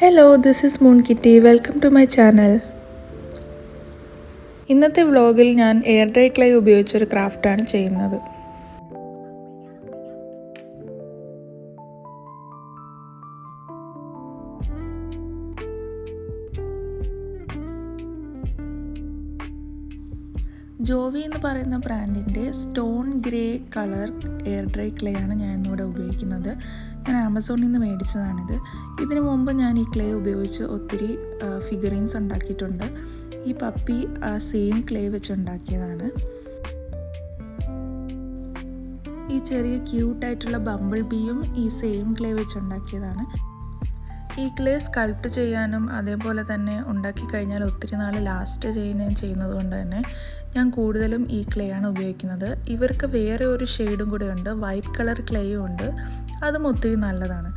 Hello, this is Moon Kitty. Welcome to my channel. ഇന്നത്തെ വ്ളോഗിൽ ഞാൻ എയർ ഡ്രൈ ക്ലേ ഉപയോഗിച്ചൊരു ക്രാഫ്റ്റാണ് ചെയ്യുന്നത്. ജോവി എന്ന് പറയുന്ന ബ്രാൻഡിൻ്റെ stone grey colour air dry clay ആണ് ഞാൻ ഇന്നിവിടെ ഉപയോഗിക്കുന്നത്. ഞാൻ ആമസോണിൽ നിന്ന് മേടിച്ചതാണിത്. ഇതിനു മുമ്പ് ഞാൻ ഈ ക്ലേ ഉപയോഗിച്ച് ഒത്തിരി ഫിഗറിൻസ് ഉണ്ടാക്കിയിട്ടുണ്ട്. ഈ പപ്പി സെയിം ക്ലേ വെച്ചുണ്ടാക്കിയതാണ്. ഈ ചെറിയ ക്യൂട്ടായിട്ടുള്ള ബംബിൾ ബീയും ഈ സെയിം ക്ലേ വെച്ചുണ്ടാക്കിയതാണ്. ഈ ക്ലേ സ്കൾപ്റ്റ് ചെയ്യാനും അതേപോലെ തന്നെ ഉണ്ടാക്കി കഴിഞ്ഞാൽ ഒത്തിരി നാൾ ലാസ്റ്റ് ചെയ്യുന്നത് കൊണ്ട് തന്നെ ഞാൻ കൂടുതലും ഈ ക്ലേ ആണ് ഉപയോഗിക്കുന്നത്. ഇവർക്ക് വേറെ ഒരു ഷെയ്ഡും കൂടെ ഉണ്ട്, വൈറ്റ് കളർ ക്ലേയും ഉണ്ട്, അതും ഒത്തിരി നല്ലതാണ്.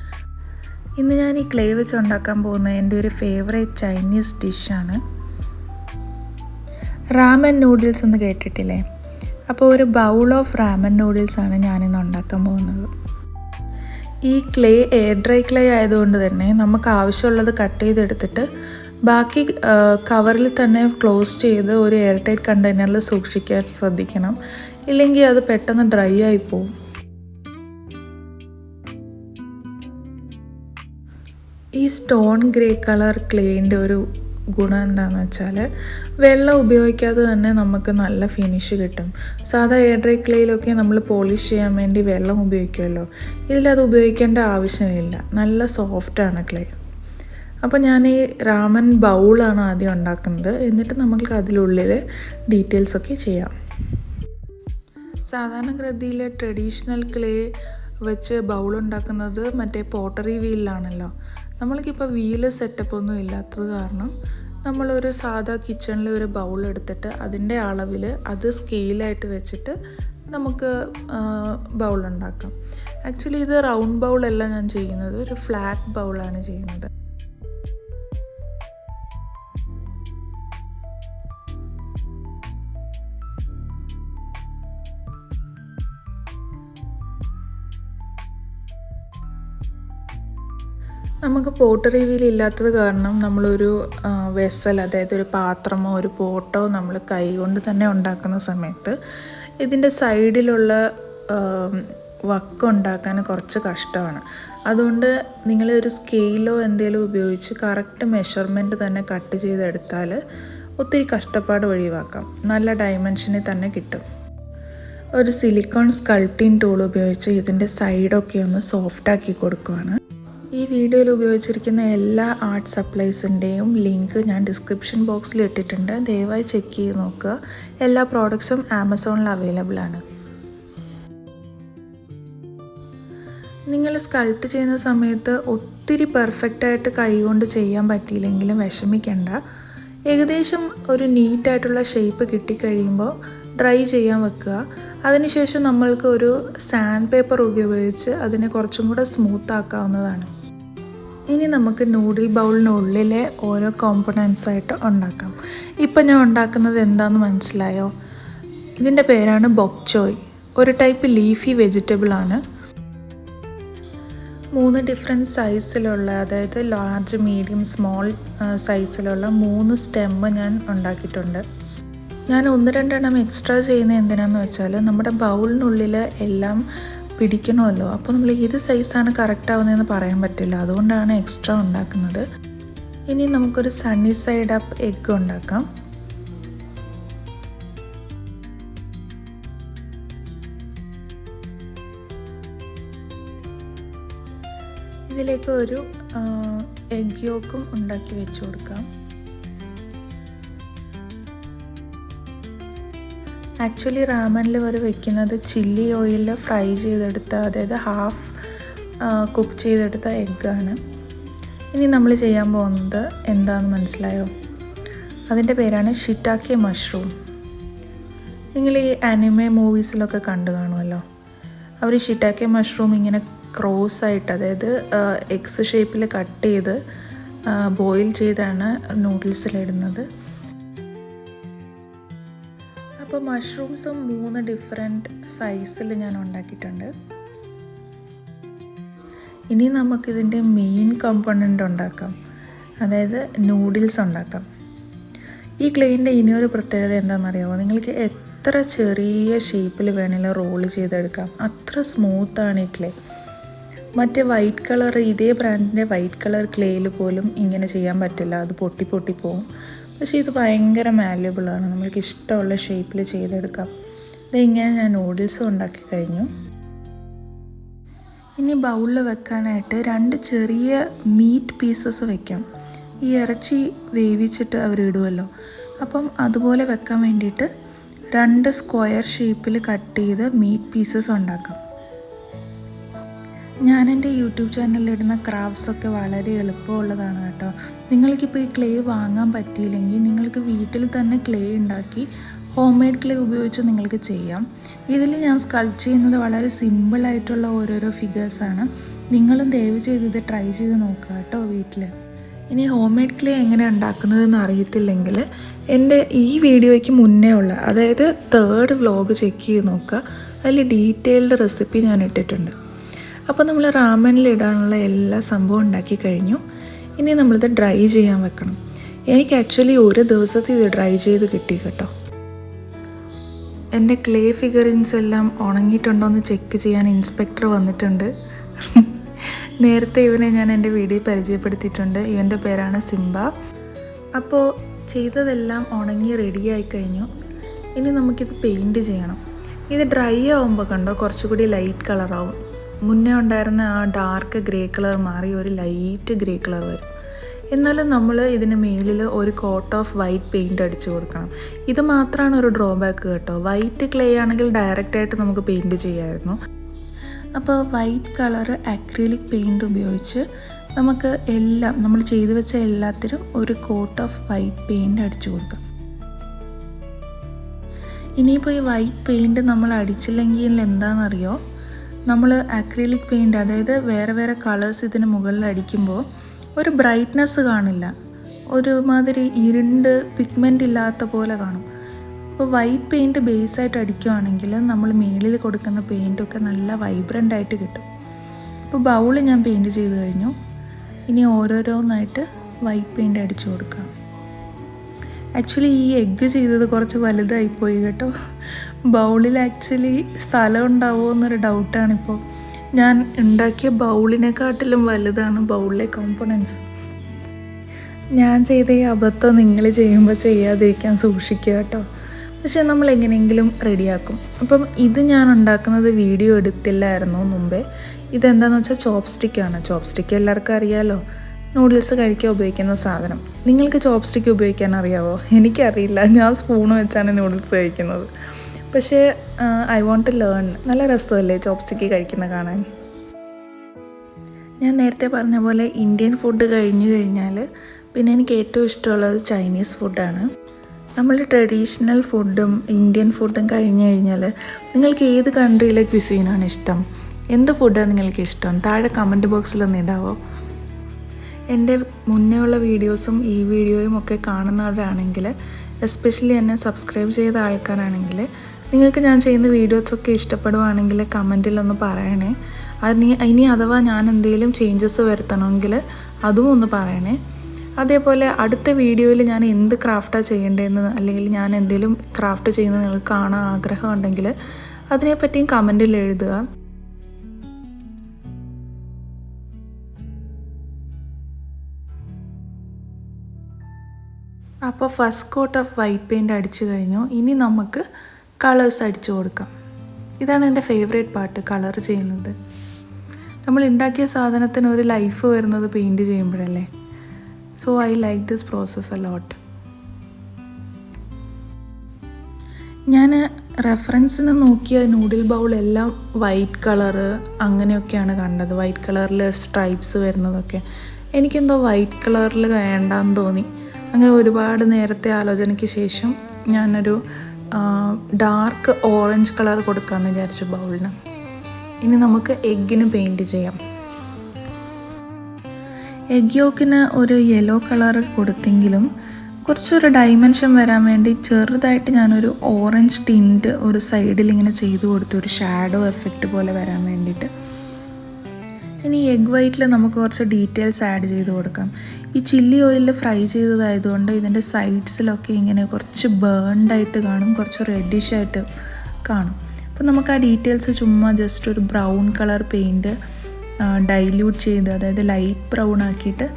ഇന്ന് ഞാൻ ഈ ക്ലേ വെച്ച് ഉണ്ടാക്കാൻ പോകുന്നത് എൻ്റെ ഒരു ഫേവറേറ്റ് ചൈനീസ് ഡിഷാണ്. റാമൻ നൂഡിൽസ് എന്ന് കേട്ടിട്ടില്ലേ? അപ്പോൾ ഒരു ബൗൾ ഓഫ് റാമൻ നൂഡിൽസാണ് ഞാനിന്ന് ഉണ്ടാക്കാൻ പോകുന്നത്. ഈ ക്ലേ എയർ ഡ്രൈ ക്ലേ ആയതുകൊണ്ട് തന്നെ നമുക്ക് ആവശ്യമുള്ളത് കട്ട് ചെയ്തെടുത്തിട്ട് ബാക്കി കവറിൽ തന്നെ ക്ലോസ് ചെയ്ത് ഒരു എയർ ടൈറ്റ് കണ്ടെയ്നറിൽ സൂക്ഷിക്കാൻ ശ്രദ്ധിക്കണം. ഇല്ലെങ്കിൽ അത് പെട്ടെന്ന് ഡ്രൈ ആയി പോവും. ഈ സ്റ്റോൺ ഗ്രേ കളർ ക്ലേൻ്റെ ഒരു ഗുണം എന്താണെന്ന് വെച്ചാൽ വെള്ളം ഉപയോഗിക്കാതെ തന്നെ നമുക്ക് നല്ല ഫിനിഷ് കിട്ടും. സാധാ എയർ ഡ്രൈ ക്ലേയിലൊക്കെ നമ്മൾ പോളിഷ് ചെയ്യാൻ വേണ്ടി വെള്ളം ഉപയോഗിക്കുമല്ലോ, ഇതിലത് ഉപയോഗിക്കേണ്ട ആവശ്യമില്ല. നല്ല സോഫ്റ്റാണ് ക്ലേ. അപ്പോൾ ഞാൻ ഈ റാമൻ ബൗളാണ് ആദ്യം ഉണ്ടാക്കുന്നത്. എന്നിട്ട് നമുക്ക് അതിലുള്ളിൽ ഡീറ്റെയിൽസൊക്കെ ചെയ്യാം. സാധാരണഗതിയിൽ ട്രഡീഷണൽ ക്ലേ വെച്ച് ബൗൾ ഉണ്ടാക്കുന്നത് മറ്റേ പോട്ടറി വീലിലാണല്ലോ. നമ്മൾക്കിപ്പോൾ വീല് സെറ്റപ്പ് ഒന്നും ഇല്ലാത്തത് കാരണം നമ്മളൊരു സാധാ കിച്ചണിൽ ഒരു ബൗൾ എടുത്തിട്ട് അതിൻ്റെ അളവിൽ അത് സ്കെയിലായിട്ട് വെച്ചിട്ട് നമുക്ക് ബൗൾ ഉണ്ടാക്കാം. ആക്ച്വലി ഇത് റൗണ്ട് ബൗളല്ല ഞാൻ ചെയ്യുന്നത്, ഒരു ഫ്ലാറ്റ് ബൗളാണ് ചെയ്യുന്നത്. നമുക്ക് പോട്ടറി വീൽ ഇല്ലാത്തത് കാരണം നമ്മളൊരു വെസൽ, അതായത് ഒരു പാത്രമോ ഒരു പോട്ടോ നമ്മൾ കൈ കൊണ്ട് തന്നെ ഉണ്ടാക്കുന്ന സമയത്ത് ഇതിൻ്റെ സൈഡിലുള്ള വക്ക് ഉണ്ടാക്കാൻ കുറച്ച് കഷ്ടമാണ്. അതുകൊണ്ട് നിങ്ങളൊരു സ്കെയിലോ എന്തെങ്കിലും ഉപയോഗിച്ച് കറക്റ്റ് മെഷർമെൻറ്റ് തന്നെ കട്ട് ചെയ്തെടുത്താൽ ഒത്തിരി കഷ്ടപ്പാട് ഒഴിവാക്കാം. നല്ല ഡയമെൻഷനിൽ തന്നെ കിട്ടും. ഒരു സിലിക്കോൺ സ്കൾപ്റ്റിംഗ് ടൂൾ ഉപയോഗിച്ച് ഇതിൻ്റെ സൈഡൊക്കെ ഒന്ന് സോഫ്റ്റാക്കി കൊടുക്കുകയാണ്. ഈ വീഡിയോയിൽ ഉപയോഗിച്ചിരിക്കുന്ന എല്ലാ ആർട്ട് സപ്ലൈസിൻ്റെയും ലിങ്ക് ഞാൻ ഡിസ്ക്രിപ്ഷൻ ബോക്സിൽ ഇട്ടിട്ടുണ്ട്. ദയവായി ചെക്ക് ചെയ്ത് നോക്കുക. എല്ലാ പ്രോഡക്ട്സും ആമസോണിൽ അവൈലബിൾ ആണ്. നിങ്ങൾ സ്കൾപ്റ്റ് ചെയ്യുന്ന സമയത്ത് ഒത്തിരി പെർഫെക്റ്റായിട്ട് കൈകൊണ്ട് ചെയ്യാൻ പറ്റിയില്ലെങ്കിലും വിഷമിക്കേണ്ട. ഏകദേശം ഒരു നീറ്റായിട്ടുള്ള ഷേപ്പ് കിട്ടിക്കഴിയുമ്പോൾ ഡ്രൈ ചെയ്യാൻ വെക്കുക. അതിനുശേഷം നമ്മൾക്ക് ഒരു സാൻഡ് പേപ്പർ ഉപയോഗിച്ച് അതിനെ കുറച്ചും കൂടെ സ്മൂത്ത് ആക്കാവുന്നതാണ്. ഇനി നമുക്ക് നൂഡിൽ ബൗളിനുള്ളിലെ ഓരോ കോമ്പണൻസ് ആയിട്ട് ഉണ്ടാക്കാം. ഇപ്പം ഞാൻ ഉണ്ടാക്കുന്നത് എന്താണെന്ന് മനസ്സിലായോ? ഇതിൻ്റെ പേരാണ് ബൊക്ചോയ്. ഒരു ടൈപ്പ് ലീഫി വെജിറ്റബിൾ ആണ്. 3 ഡിഫറെൻറ്റ് സൈസിലുള്ള, അതായത് ലാർജ്, മീഡിയം, സ്മോൾ സൈസിലുള്ള 3 സ്റ്റെമ്മ് ഞാൻ ഉണ്ടാക്കിയിട്ടുണ്ട്. ഞാൻ 1-2 എണ്ണം എക്സ്ട്രാ ചെയ്യുന്നത് എന്തിനാണെന്ന് വെച്ചാൽ നമ്മുടെ ബൗളിനുള്ളിൽ എല്ലാം പിടിക്കണമല്ലോ. അപ്പോൾ നമ്മൾ ഏത് സൈസാണ് കറക്റ്റ് ആവുന്നതെന്ന് പറയാൻ പറ്റില്ല, അതുകൊണ്ടാണ് എക്സ്ട്രാ ഉണ്ടാക്കുന്നത്. ഇനി നമുക്കൊരു സണ്ണി സൈഡ് അപ്പ് എഗ്ഗ് ഉണ്ടാക്കാം. ഇതിലേക്ക് ഒരു എഗ് യോക്കും ഉണ്ടാക്കി വെച്ച് കൊടുക്കാം. ആക്ച്വലി റാമനിൽ അവർ വെക്കുന്നത് ചില്ലി ഓയിലിൽ ഫ്രൈ ചെയ്തെടുത്ത, അതായത് ഹാഫ് കുക്ക് ചെയ്തെടുത്ത എഗ്ഗാണ്. ഇനി നമ്മൾ ചെയ്യാൻ പോകുന്നത് എന്താണെന്ന് മനസ്സിലായോ? അതിൻ്റെ പേരാണ് ഷിറ്റാക്കെ മഷ്റൂം. നിങ്ങൾ ഈ ആനിമെ മൂവീസിലൊക്കെ കണ്ടു കാണുമല്ലോ. അവർ ഷിറ്റാക്കെ മഷ്റൂം ഇങ്ങനെ ക്രോസ് ആയിട്ട്, അതായത് എക്സ് ഷേപ്പിൽ കട്ട് ചെയ്ത് ബോയിൽ ചെയ്താണ് നൂഡിൽസിലിടുന്നത്. അപ്പോൾ മഷ്റൂംസും 3 ഡിഫറെൻറ്റ് സൈസിൽ ഞാൻ ഉണ്ടാക്കിയിട്ടുണ്ട്. ഇനി നമുക്കിതിൻ്റെ മെയിൻ കമ്പോണൻ്റ് ഉണ്ടാക്കാം. അതായത് നൂഡിൽസ് ഉണ്ടാക്കാം. ഈ ക്ലേൻ്റെ ഇനിയൊരു പ്രത്യേകത എന്താണെന്നറിയാമോ? നിങ്ങൾക്ക് എത്ര ചെറിയ ഷേപ്പിൽ വേണമെങ്കിലും റോൾ ചെയ്തെടുക്കാം. അത്ര സ്മൂത്താണ് ഈ ക്ലേ. മറ്റേ വൈറ്റ് കളർ, ഇതേ ബ്രാൻഡിൻ്റെ വൈറ്റ് കളർ ക്ലേയിൽ പോലും ഇങ്ങനെ ചെയ്യാൻ പറ്റില്ല, അത് പൊട്ടി പോകും. പക്ഷേ ഇത് ഭയങ്കര മാല്യബിളാണ്, നമ്മൾക്ക് ഇഷ്ടമുള്ള ഷേപ്പിൽ ചെയ്തെടുക്കാം. ഇതിങ്ങനെ ഞാൻ നൂഡിൽസും ഉണ്ടാക്കി കഴിഞ്ഞു. ഇനി ബൗളിൽ വെക്കാനായിട്ട് 2 ചെറിയ മീറ്റ് പീസസ് വെക്കാം. ഈ ഇറച്ചി വേവിച്ചിട്ട് അവരിടുമല്ലോ, അപ്പം അതുപോലെ വെക്കാൻ വേണ്ടിയിട്ട് 2 സ്ക്വയർ ഷേപ്പിൽ കട്ട് ചെയ്ത് മീറ്റ് പീസസ് ഉണ്ടാക്കാം. ഞാൻ എൻ്റെ യൂട്യൂബ് ചാനലിലിടുന്ന ക്രാഫ്റ്റ്സൊക്കെ വളരെ എളുപ്പമുള്ളതാണ് കേട്ടോ. നിങ്ങൾക്കിപ്പോൾ ഈ ക്ലേ വാങ്ങാൻ പറ്റിയില്ലെങ്കിൽ നിങ്ങൾക്ക് വീട്ടിൽ തന്നെ ക്ലേ ഉണ്ടാക്കി ഹോം മെയ്ഡ് ക്ലേ ഉപയോഗിച്ച് നിങ്ങൾക്ക് ചെയ്യാം. ഇതിൽ ഞാൻ സ്കൾപ്റ്റ് ചെയ്യുന്നത് വളരെ സിമ്പിളായിട്ടുള്ള ഓരോരോ ഫിഗേഴ്സാണ്. നിങ്ങളും ദയവ് ചെയ്ത് ഇത് ട്രൈ ചെയ്ത് നോക്കുക കേട്ടോ വീട്ടിൽ. ഇനി ഹോം മെയ്ഡ് ക്ലേ എങ്ങനെ ഉണ്ടാക്കുന്നതെന്ന് അറിയത്തില്ലെങ്കിൽ എൻ്റെ ഈ വീഡിയോയ്ക്ക് മുന്നേ ഉള്ള, അതായത് 3rd വ്ലോഗ് ചെക്ക് ചെയ്ത് നോക്കുക. അതിൽ ഡീറ്റെയിൽഡ് റെസിപ്പി ഞാൻ ഇട്ടിട്ടുണ്ട്. അപ്പോൾ നമ്മൾ റാമനിലിടാനുള്ള എല്ലാ സംഭവം ഉണ്ടാക്കി കഴിഞ്ഞു. ഇനി നമ്മളിത് ഡ്രൈ ചെയ്യാൻ വെക്കണം. എനിക്ക് ആക്ച്വലി ഒരു ദിവസത്തിൽ ഇത് ഡ്രൈ ചെയ്ത് കിട്ടി കേട്ടോ. എൻ്റെ ക്ലേ ഫിഗറിൻസ് എല്ലാം ഉണങ്ങിയിട്ടുണ്ടോ എന്ന് ചെക്ക് ചെയ്യാൻ ഇൻസ്പെക്ടർ വന്നിട്ടുണ്ട്. നേരത്തെ ഇവനെ ഞാൻ എൻ്റെ വീഡിയോ പരിചയപ്പെടുത്തിയിട്ടുണ്ട്. ഇവൻ്റെ പേരാണ് സിംബ. അപ്പോൾ ചെയ്തതെല്ലാം ഉണങ്ങി റെഡിയായി കഴിഞ്ഞു. ഇനി നമുക്കിത് പെയിൻറ്റ് ചെയ്യണം. ഇത് ഡ്രൈ ആവുമ്പോൾ കണ്ടോ കുറച്ചുകൂടി ലൈറ്റ് കളറാവും. മുന്നേ ഉണ്ടായിരുന്ന ആ ഡാർക്ക് ഗ്രേ കളർ മാറി ഒരു ലൈറ്റ് ഗ്രേ കളർ വരും. എന്നാലും നമ്മൾ ഇതിന് മേളിൽ ഒരു കോട്ട് ഓഫ് വൈറ്റ് പെയിൻറ്റ് അടിച്ചു കൊടുക്കണം. ഇത് മാത്രമാണ് ഒരു ഡ്രോബാക്ക് കേട്ടോ. വൈറ്റ് ക്ലേ ആണെങ്കിൽ ഡയറക്റ്റായിട്ട് നമുക്ക് പെയിൻറ്റ് ചെയ്യാമായിരുന്നു. അപ്പോൾ വൈറ്റ് കളർ അക്രിലിക് പെയിൻറ്റ് ഉപയോഗിച്ച് നമുക്ക് എല്ലാം നമ്മൾ ചെയ്തു വെച്ച എല്ലാത്തിനും ഒരു കോട്ട് ഓഫ് വൈറ്റ് പെയിൻറ്റ് അടിച്ചു കൊടുക്കാം. ഇനിയിപ്പോൾ ഈ വൈറ്റ് പെയിൻറ്റ് നമ്മൾ അടിച്ചില്ലെങ്കിൽ എന്താണെന്നറിയോ? നമ്മൾ അക്രിലിക് പെയിൻറ്റ്, അതായത് വേറെ വേറെ കളേഴ്സ് ഇതിന് മുകളിൽ അടിക്കുമ്പോൾ ഒരു ബ്രൈറ്റ്നെസ് കാണില്ല, ഒരുമാതിരി ഇരുണ്ട് പിഗ്മെൻ്റ് ഇല്ലാത്ത പോലെ കാണും. അപ്പോൾ വൈറ്റ് പെയിൻറ്റ് ബേസായിട്ട് അടിക്കുകയാണെങ്കിൽ നമ്മൾ മേളിൽ കൊടുക്കുന്ന പെയിൻറ്റൊക്കെ നല്ല വൈബ്രൻ്റ് ആയിട്ട് കിട്ടും. അപ്പോൾ ബൗള് ഞാൻ പെയിൻറ്റ് ചെയ്ത് കഴിഞ്ഞു. ഇനി ഓരോരോന്നായിട്ട് വൈറ്റ് പെയിൻറ്റ് അടിച്ചു കൊടുക്കാം. ആക്ച്വലി ഈ എഗ്ഗ് ചെയ്തത് കുറച്ച് വലുതായിപ്പോയി കേട്ടോ. ബൗളിൽ ആക്ച്വലി സ്ഥലം ഉണ്ടാവുമോ എന്നൊരു ഡൗട്ടാണിപ്പോൾ. ഞാൻ ഉണ്ടാക്കിയ ബൗളിനെക്കാട്ടിലും വലുതാണ് ബൗളിലെ കോമ്പണൻസ്. ഞാൻ ചെയ്ത ഈ അബദ്ധം നിങ്ങൾ ചെയ്യുമ്പോൾ ചെയ്യാതിരിക്കാൻ സൂക്ഷിക്കുക കേട്ടോ. പക്ഷെ നമ്മൾ എങ്ങനെയെങ്കിലും റെഡിയാക്കും. അപ്പം ഇത് ഞാൻ ഉണ്ടാക്കുന്നത് വീഡിയോ എടുത്തില്ലായിരുന്നു മുമ്പേ. ഇതെന്താണെന്ന് വെച്ചാൽ ചോപ്സ്റ്റിക്കാണ്. ചോപ്സ്റ്റിക്ക് എല്ലാവർക്കും അറിയാമല്ലോ, നൂഡിൽസ് കഴിക്കാൻ ഉപയോഗിക്കുന്ന സാധനം. നിങ്ങൾക്ക് ചോപ്സ്റ്റിക്ക് ഉപയോഗിക്കാൻ അറിയാമോ? എനിക്കറിയില്ല. ഞാൻ സ്പൂണ് വെച്ചാണ് നൂഡിൽസ് കഴിക്കുന്നത്. പക്ഷേ ഐ വോണ്ട് ടു ലേൺ. നല്ല രസമല്ലേ ചോപ്സ്റ്റിക്ക് കഴിക്കുന്ന കാണാൻ. ഞാൻ നേരത്തെ പറഞ്ഞ പോലെ ഇന്ത്യൻ ഫുഡ് കഴിഞ്ഞു കഴിഞ്ഞാൽ പിന്നെ എനിക്ക് ഏറ്റവും ഇഷ്ടമുള്ളത് ചൈനീസ് ഫുഡാണ്. നമ്മൾ ട്രഡീഷണൽ ഫുഡും ഇന്ത്യൻ ഫുഡും കഴിഞ്ഞു കഴിഞ്ഞാൽ നിങ്ങൾക്ക് ഏത് കൺട്രിയിലെ ക്വിസീനാണ് ഇഷ്ടം? എന്ത് ഫുഡാണ് നിങ്ങൾക്ക് ഇഷ്ടം? താഴെ കമൻറ്റ് ബോക്സിലൊന്ന് ഇടാവോ. എൻ്റെ മുന്നേ ഉള്ള വീഡിയോസും ഈ വീഡിയോയും ഒക്കെ കാണുന്നവരാണെങ്കിൽ, എസ്പെഷ്യലി എന്നെ സബ്സ്ക്രൈബ് ചെയ്ത ആൾക്കാരാണെങ്കിൽ, നിങ്ങൾക്ക് ഞാൻ ചെയ്യുന്ന വീഡിയോസൊക്കെ ഇഷ്ടപ്പെടുവാണെങ്കിൽ കമൻറ്റിലൊന്ന് പറയണേ. ഇനി അഥവാ ഞാൻ എന്തെങ്കിലും ചേഞ്ചസ് വരുത്തണമെങ്കിൽ അതും ഒന്ന് പറയണേ. അതേപോലെ അടുത്ത വീഡിയോയിൽ ഞാൻ എന്ത് ക്രാഫ്റ്റാണ് ചെയ്യേണ്ടതെന്ന്, അല്ലെങ്കിൽ ഞാൻ എന്തെങ്കിലും ക്രാഫ്റ്റ് ചെയ്യുന്നത് നിങ്ങൾക്ക് കാണാൻ ആഗ്രഹമുണ്ടെങ്കിൽ അതിനെപ്പറ്റിയും കമൻറ്റിൽ എഴുതുക. അപ്പോൾ first coat of white paint അടിച്ചു കഴിഞ്ഞു. ഇനി നമുക്ക് കളേഴ്സ് അടിച്ചു കൊടുക്കാം. ഇതാണ് എൻ്റെ ഫേവറേറ്റ് പാർട്ട്, കളർ ചെയ്യുന്നത്. നമ്മൾ ഉണ്ടാക്കിയ സാധനത്തിന് ഒരു ലൈഫ് വരുന്നത് പെയിൻറ്റ് ചെയ്യുമ്പോഴല്ലേ. So I like this process a lot. ഞാൻ റെഫറൻസിന് നോക്കിയ നൂഡിൽ ബൗളെല്ലാം വൈറ്റ് കളറ് അങ്ങനെയൊക്കെയാണ് കണ്ടത്. വൈറ്റ് കളറിൽ സ്ട്രൈപ്സ് വരുന്നതൊക്കെ എനിക്കെന്തോ വൈറ്റ് കളറിൽ വേണ്ടാന്ന് തോന്നി. അങ്ങനെ ഒരുപാട് നേരത്തെ ആലോചനയ്ക്ക് ശേഷം ഞാനൊരു ഡാർക്ക് ഓറഞ്ച് കളർ കൊടുക്കാമെന്ന് വിചാരിച്ചു ബൗളിന്. ഇനി നമുക്ക് എഗ്ഗിന് പെയിൻറ്റ് ചെയ്യാം. എഗ് യോക്കിന് ഒരു യെല്ലോ കളർ കൊടുത്തെങ്കിലും കുറച്ചൊരു ഡൈമെൻഷൻ വരാൻ വേണ്ടി ചെറുതായിട്ട് ഞാനൊരു ഓറഞ്ച് ടിൻറ്റ് ഒരു സൈഡിൽ ഇങ്ങനെ ചെയ്ത് കൊടുത്തു, ഒരു ഷാഡോ എഫക്റ്റ് പോലെ വരാൻ വേണ്ടിയിട്ട്. ഇനി എഗ് വൈറ്റിൽ നമുക്ക് കുറച്ച് ഡീറ്റെയിൽസ് ആഡ് ചെയ്ത് കൊടുക്കാം. ഈ ചില്ലി ഓയിലിൽ ഫ്രൈ ചെയ്തതായതുകൊണ്ട് ഇതിൻ്റെ സൈഡ്സിലൊക്കെ ഇങ്ങനെ കുറച്ച് ബേൺഡായിട്ട് കാണും, കുറച്ച് റെഡിഷായിട്ട് കാണും. അപ്പോൾ നമുക്ക് ആ ഡീറ്റെയിൽസ് ചുമ്മാ ജസ്റ്റ് ഒരു ബ്രൗൺ കളർ പെയിൻറ്റ് ഡൈല്യൂട്ട് ചെയ്ത്, അതായത് ലൈറ്റ് ബ്രൗൺ ആക്കിയിട്ട്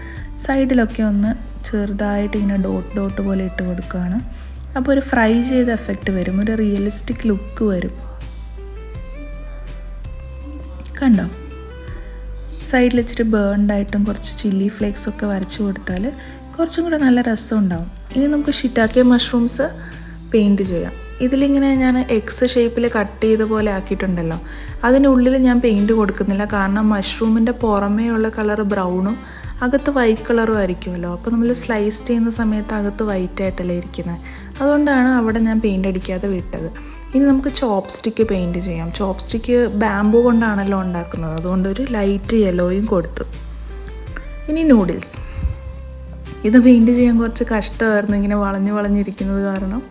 സൈഡിലൊക്കെ ഒന്ന് ചെറുതായിട്ട് ഇങ്ങനെ ഡോട്ട് പോലെ ഇട്ട് കൊടുക്കുകയാണ്. അപ്പോൾ ഒരു ഫ്രൈ ചെയ്ത എഫക്റ്റ് വരും, ഒരു റിയലിസ്റ്റിക് ലുക്ക് വരും. കണ്ടോ? സൈഡിൽ വെച്ചിട്ട് ബേൺഡായിട്ടും കുറച്ച് ചില്ലി ഫ്ലേക്സ് ഒക്കെ വരച്ച് കൊടുത്താൽ കുറച്ചും കൂടെ നല്ല രസം ഉണ്ടാവും. ഇനി നമുക്ക് ഷിറ്റാക്കെ മഷ്റൂംസ് പെയിൻറ്റ് ചെയ്യാം. ഇതിലിങ്ങനെ ഞാൻ എക്സ് ഷേപ്പിൽ കട്ട് ചെയ്ത പോലെ ആക്കിയിട്ടുണ്ടല്ലോ, അതിനുള്ളിൽ ഞാൻ പെയിൻറ്റ് കൊടുക്കുന്നില്ല. കാരണം മഷ്റൂമിൻ്റെ പുറമേ ഉള്ള കളർ ബ്രൗണും അകത്ത് വൈറ്റ് കളറും ആയിരിക്കുമല്ലോ. അപ്പോൾ നമ്മൾ സ്ലൈസ് ചെയ്യുന്ന സമയത്ത് അകത്ത് വൈറ്റ് ആയിട്ടല്ലേ ഇരിക്കുന്നത്. അതുകൊണ്ടാണ് അവിടെ ഞാൻ പെയിൻ്റ് അടിക്കാതെ വിട്ടത്. ഇനി നമുക്ക് ചോപ്സ്റ്റിക്ക് പെയിൻറ്റ് ചെയ്യാം. ചോപ്സ്റ്റിക്ക് ബാംബൂ കൊണ്ടാണല്ലോ ഉണ്ടാക്കുന്നത്, അതുകൊണ്ടൊരു ലൈറ്റ് യെല്ലോയും കൊടുത്തു. ഇനി നൂഡിൽസ്. ഇത് പെയിൻറ്റ് ചെയ്യാൻ കുറച്ച് കഷ്ടമായിരുന്നു, ഇങ്ങനെ വളഞ്ഞിരിക്കുന്നത് കാരണം.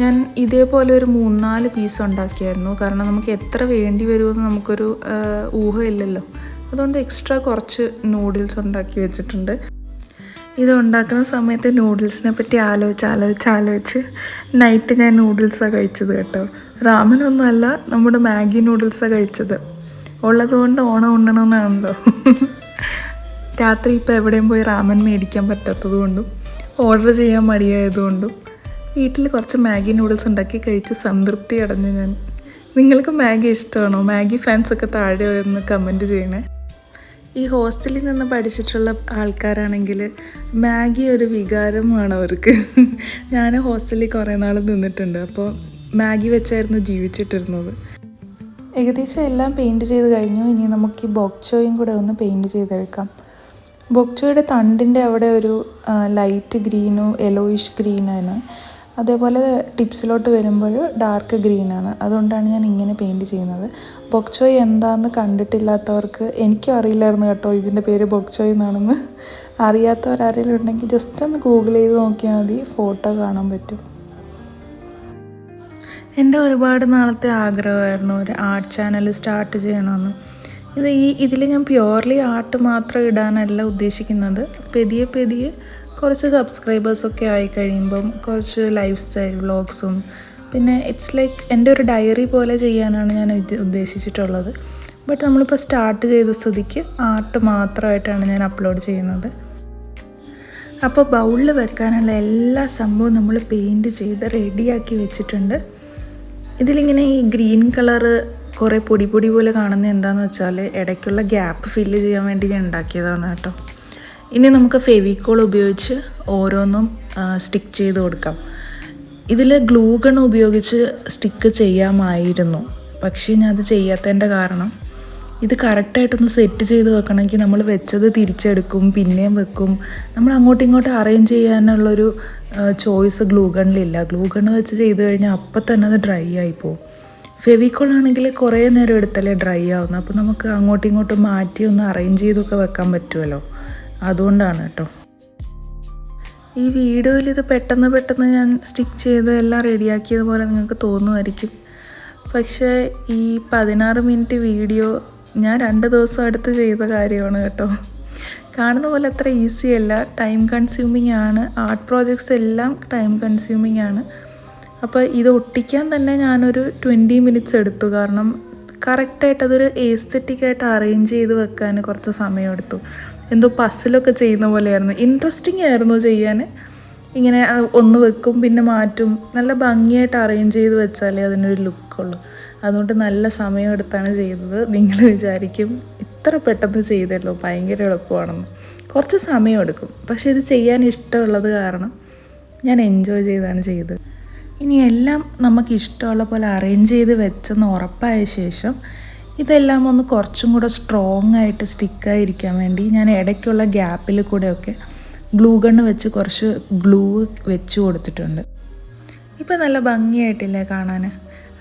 ഞാൻ ഇതേപോലെ ഒരു 3-4 പീസ് ഉണ്ടാക്കിയായിരുന്നു. കാരണം നമുക്ക് എത്ര വേണ്ടി വരുമെന്ന് നമുക്കൊരു ഊഹമില്ലല്ലോ. അതുകൊണ്ട് എക്സ്ട്രാ കുറച്ച് നൂഡിൽസ് ഉണ്ടാക്കി വെച്ചിട്ടുണ്ട്. ഇത് ഉണ്ടാക്കുന്ന സമയത്ത് നൂഡിൽസിനെ പറ്റി ആലോചിച്ച് നൈറ്റ് ഞാൻ നൂഡിൽസാണ് കഴിച്ചത് കേട്ടോ. റാമനൊന്നുമല്ല, നമ്മുടെ മാഗി നൂഡിൽസാണ് കഴിച്ചത്. ഉള്ളതുകൊണ്ട് ഓണം ഉണ്ണണമെന്നാണല്ലോ. രാത്രി ഇപ്പോൾ എവിടെയും പോയി റാമൻ മേടിക്കാൻ പറ്റാത്തത് കൊണ്ടും ഓർഡർ ചെയ്യാൻ മടിയായതുകൊണ്ടും വീട്ടിൽ കുറച്ച് മാഗി നൂഡിൽസ് ഉണ്ടാക്കി കഴിച്ച് സംതൃപ്തി അടഞ്ഞു ഞാൻ. നിങ്ങൾക്ക് മാഗി ഇഷ്ടമാണോ? മാഗി ഫാൻസൊക്കെ താഴെ ഒന്ന് കമൻറ്റ് ചെയ്യണേ. ഈ ഹോസ്റ്റലിൽ നിന്ന് പഠിച്ചിട്ടുള്ള ആൾക്കാരാണെങ്കിൽ മാഗി ഒരു വികാരമാണ് അവർക്ക്. ഞാൻ ഹോസ്റ്റലിൽ കുറേ നാൾ നിന്നിട്ടുണ്ട്, അപ്പോൾ മാഗി വെച്ചായിരുന്നു ജീവിച്ചിട്ടിരുന്നത്. ഏകദേശം എല്ലാം പെയിൻറ്റ് ചെയ്ത് കഴിഞ്ഞു. ഇനി നമുക്ക് ഈ ബോക്ചോയും കൂടെ ഒന്ന് പെയിൻറ്റ് ചെയ്തെടുക്കാം. ബോക്ചോയുടെ തണ്ടിൻ്റെ അവിടെ ഒരു ലൈറ്റ് ഗ്രീനും യെല്ലോയിഷ് ഗ്രീനാണ്. അതേപോലെ ടിപ്സിലോട്ട് വരുമ്പോൾ ഡാർക്ക് ഗ്രീനാണ്. അതുകൊണ്ടാണ് ഞാൻ ഇങ്ങനെ പെയിൻറ്റ് ചെയ്യുന്നത്. ബോക്ചോയ് എന്താണെന്ന് കണ്ടിട്ടില്ലാത്തവർക്ക്, എനിക്കും അറിയില്ലായിരുന്നു കേട്ടോ ഇതിൻ്റെ പേര് ബോക്ചോയ് എന്നാണെന്ന്. അറിയാത്തവരാരെങ്കിലും ഉണ്ടെങ്കിൽ ജസ്റ്റ് ഒന്ന് ഗൂഗിൾ ചെയ്ത് നോക്കിയാൽ മതി, ഫോട്ടോ കാണാൻ പറ്റും. എൻ്റെ ഒരുപാട് നാളത്തെ ആഗ്രഹമായിരുന്നു ഒരു ആർട്ട് ചാനൽ സ്റ്റാർട്ട് ചെയ്യണമെന്ന്. ഇതിൽ ഞാൻ പ്യുവർലി ആർട്ട് മാത്രം ഇടാനല്ല ഉദ്ദേശിക്കുന്നത്. പതിയെ കുറച്ച് സബ്സ്ക്രൈബേഴ്സൊക്കെ ആയി കഴിയുമ്പം കുറച്ച് ലൈഫ് സ്റ്റൈൽ വ്ളോഗ്സും, പിന്നെ ഇറ്റ്സ് ലൈക്ക് എൻ്റെ ഒരു ഡയറി പോലെ ചെയ്യാനാണ് ഞാൻ ഉദ്ദേശിച്ചിട്ടുള്ളത്. ബട്ട് നമ്മളിപ്പോൾ സ്റ്റാർട്ട് ചെയ്ത സ്ഥിതിക്ക് ആർട്ട് മാത്രമായിട്ടാണ് ഞാൻ അപ്ലോഡ് ചെയ്യുന്നത്. അപ്പോൾ ബൗളിൽ വെക്കാനുള്ള എല്ലാ സംഭവവും നമ്മൾ പെയിൻറ്റ് ചെയ്ത് റെഡിയാക്കി വെച്ചിട്ടുണ്ട്. ഇതിലിങ്ങനെ ഈ ഗ്രീൻ കളറ് കുറേ പൊടി പോലെ കാണുന്നത് എന്താണെന്ന് വെച്ചാൽ ഇടയ്ക്കുള്ള ഗ്യാപ്പ് ഫില്ല് ചെയ്യാൻ വേണ്ടി ഞാൻ ഉണ്ടാക്കിയതാണ് കേട്ടോ. ഇനി നമുക്ക് ഫെവിക്കോൾ ഉപയോഗിച്ച് ഓരോന്നും സ്റ്റിക്ക് ചെയ്ത് കൊടുക്കാം. ഇതിൽ ഗ്ലൂ ഗൺ ഉപയോഗിച്ച് സ്റ്റിക്ക് ചെയ്യാമായിരുന്നു, പക്ഷേ ഞാൻ അത് ചെയ്യാത്തതിൻ്റെ കാരണം ഇത് കറക്റ്റായിട്ടൊന്ന് സെറ്റ് ചെയ്ത് വെക്കണമെങ്കിൽ നമ്മൾ വെച്ചത് തിരിച്ചെടുക്കും, പിന്നെയും വെക്കും. നമ്മൾ അങ്ങോട്ടും ഇങ്ങോട്ടും അറേഞ്ച് ചെയ്യാനുള്ളൊരു ചോയ്സ് ഗ്ലൂ ഗണ്ണിലില്ല. ഗ്ലൂ ഗണ്ണ് വെച്ച് ചെയ്ത് കഴിഞ്ഞാൽ അപ്പം തന്നെ അത് ഡ്രൈ ആയിപ്പോവും. ഫെവിക്കോൾ ആണെങ്കിൽ കുറേ നേരം എടുത്തല്ലേ ഡ്രൈ ആവുന്നത്. അപ്പോൾ നമുക്ക് അങ്ങോട്ടും ഇങ്ങോട്ടും മാറ്റി ഒന്ന് അറേഞ്ച് ചെയ്തൊക്കെ വെക്കാൻ പറ്റുമല്ലോ, അതുകൊണ്ടാണ് കേട്ടോ. ഈ വീഡിയോയിൽ ഇത് പെട്ടെന്ന് ഞാൻ സ്റ്റിക്ക് ചെയ്ത് എല്ലാം റെഡിയാക്കിയതുപോലെ നിങ്ങൾക്ക് തോന്നുമായിരിക്കും. പക്ഷേ ഈ 16 മിനിറ്റ് വീഡിയോ ഞാൻ 2 ദിവസം അടുത്ത് ചെയ്ത കാര്യമാണ് കേട്ടോ. കാണുന്ന പോലെ അത്ര ഈസി അല്ല, ടൈം കൺസ്യൂമിങ് ആണ്. ആർട്ട് പ്രോജക്ട്സ് എല്ലാം ടൈം കൺസ്യൂമിങ് ആണ്. അപ്പോൾ ഇത് ഒട്ടിക്കാൻ തന്നെ ഞാനൊരു 20 മിനിറ്റ്സ് എടുത്തു. കാരണം കറക്റ്റായിട്ട് അതൊരു എസ്തെറ്റിക്കായിട്ട് അറേഞ്ച് ചെയ്ത് വെക്കാൻ കുറച്ച് സമയമെടുത്തു. എന്തോ പസിലൊക്കെ ചെയ്യുന്ന പോലെയായിരുന്നു. ഇൻട്രസ്റ്റിംഗ് ആയിരുന്നു ചെയ്യാൻ. ഇങ്ങനെ ഒന്ന് വെക്കും പിന്നെ മാറ്റും. നല്ല ഭംഗിയായിട്ട് അറേഞ്ച് ചെയ്ത് വെച്ചാലേ അതിനൊരു ലുക്കുള്ളൂ. അതുകൊണ്ട് നല്ല സമയമെടുത്താണ് ചെയ്തത്. നിങ്ങൾ വിചാരിക്കും ഇത്ര പെട്ടെന്ന് ചെയ്തല്ലോ, ഭയങ്കര എളുപ്പമാണെന്ന്. കുറച്ച് സമയമെടുക്കും, പക്ഷേ ഇത് ചെയ്യാൻ ഇഷ്ടമുള്ളത് കാരണം ഞാൻ എൻജോയ് ചെയ്താണ് ചെയ്തത്. ഇനി എല്ലാം നമുക്ക് ഇഷ്ടമുള്ള പോലെ അറേഞ്ച് ചെയ്ത് വെച്ചെന്ന് ഉറപ്പായ ശേഷം ഇതെല്ലാം ഒന്ന് കുറച്ചും കൂടെ സ്ട്രോങ് ആയിട്ട് സ്റ്റിക്കായിരിക്കാൻ വേണ്ടി ഞാൻ ഇടയ്ക്കുള്ള ഗ്യാപ്പിൽ കൂടെയൊക്കെ ഗ്ലൂ ഗണ്ണ് വെച്ച് കുറച്ച് ഗ്ലൂ വെച്ച് കൊടുത്തിട്ടുണ്ട്. ഇപ്പം നല്ല ഭംഗിയായിട്ടില്ലേ കാണാൻ?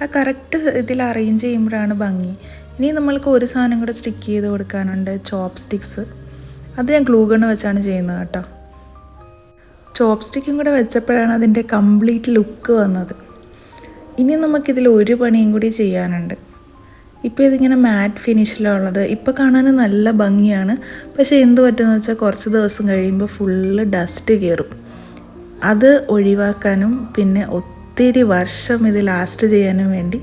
ആ കറക്റ്റ് ഇതിൽ അറേഞ്ച് ചെയ്യുമ്പോഴാണ് ഭംഗി. ഇനി നമ്മൾക്ക് ഒരു സാധനം കൂടെ സ്റ്റിക്ക് ചെയ്ത് കൊടുക്കാനുണ്ട്, ചോപ്പ് സ്റ്റിക്സ്. അത് ഞാൻ ഗ്ലൂ ഗണ്ണ് വെച്ചാണ് ചെയ്യുന്നത് കേട്ടോ. ചോപ്പ് സ്റ്റിക്കും കൂടെ വെച്ചപ്പോഴാണ് അതിൻ്റെ കംപ്ലീറ്റ് ലുക്ക് വന്നത്. ഇനി നമുക്കിതിൽ ഒരു പണിയും കൂടി ചെയ്യാനുണ്ട്. ഇപ്പോൾ ഇതിങ്ങനെ മാറ്റ് ഫിനിഷിലുള്ളത്. ഇപ്പോൾ കാണാൻ നല്ല ഭംഗിയാണ്. പക്ഷേ എന്ത് പറ്റുമെന്ന് വെച്ചാൽ കുറച്ച് ദിവസം കഴിയുമ്പോൾ ഫുള്ള് ഡസ്റ്റ് കയറും. അത് ഒഴിവാക്കാനും പിന്നെ ഒത്തിരി വർഷം ഇത് ലാസ്റ്റ് ചെയ്യാനും വേണ്ടി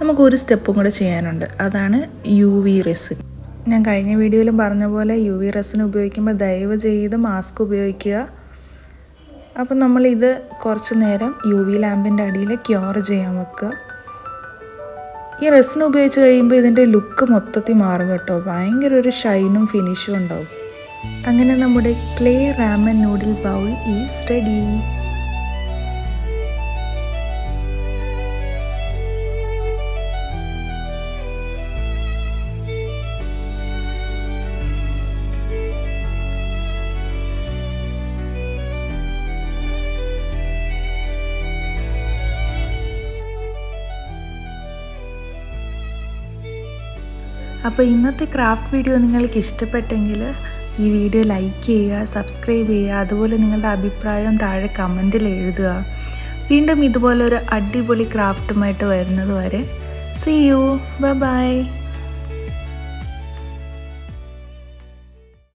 നമുക്കൊരു സ്റ്റെപ്പും കൂടെ ചെയ്യാനുണ്ട്. അതാണ് UV റെസിൻ. ഞാൻ കഴിഞ്ഞ വീഡിയോയിലും പറഞ്ഞ പോലെ UV റെസിൻ ഉപയോഗിക്കുമ്പോൾ ദയവ് ചെയ്ത് മാസ്ക് ഉപയോഗിക്കുക. അപ്പം നമ്മളിത് കുറച്ച് നേരം UV ലാമ്പിൻ്റെ അടിയിൽ ക്യൂർ ചെയ്യാൻ വെക്കുക. ഈ റെസിൻ ഉപയോഗിച്ച് കഴിയുമ്പോൾ ഇതിൻ്റെ ലുക്ക് മൊത്തത്തിൽ മാറും കേട്ടോ. ഭയങ്കര ഒരു ഷൈനും ഫിനിഷും ഉണ്ടാവും. അങ്ങനെ നമ്മുടെ clay ramen noodle bowl is ready. അപ്പോൾ ഇന്നത്തെ ക്രാഫ്റ്റ് വീഡിയോ നിങ്ങൾക്ക് ഇഷ്ടപ്പെട്ടെങ്കിൽ ഈ വീഡിയോ ലൈക്ക് ചെയ്യുക, സബ്സ്ക്രൈബ് ചെയ്യുക. അതുപോലെ നിങ്ങളുടെ അഭിപ്രായം താഴെ കമൻറ്റിൽ എഴുതുക. വീണ്ടും ഇതുപോലൊരു അടിപൊളി ക്രാഫ്റ്റുമായിട്ട് വരുന്നത് വരെ സീ യു, ബൈ ബൈ.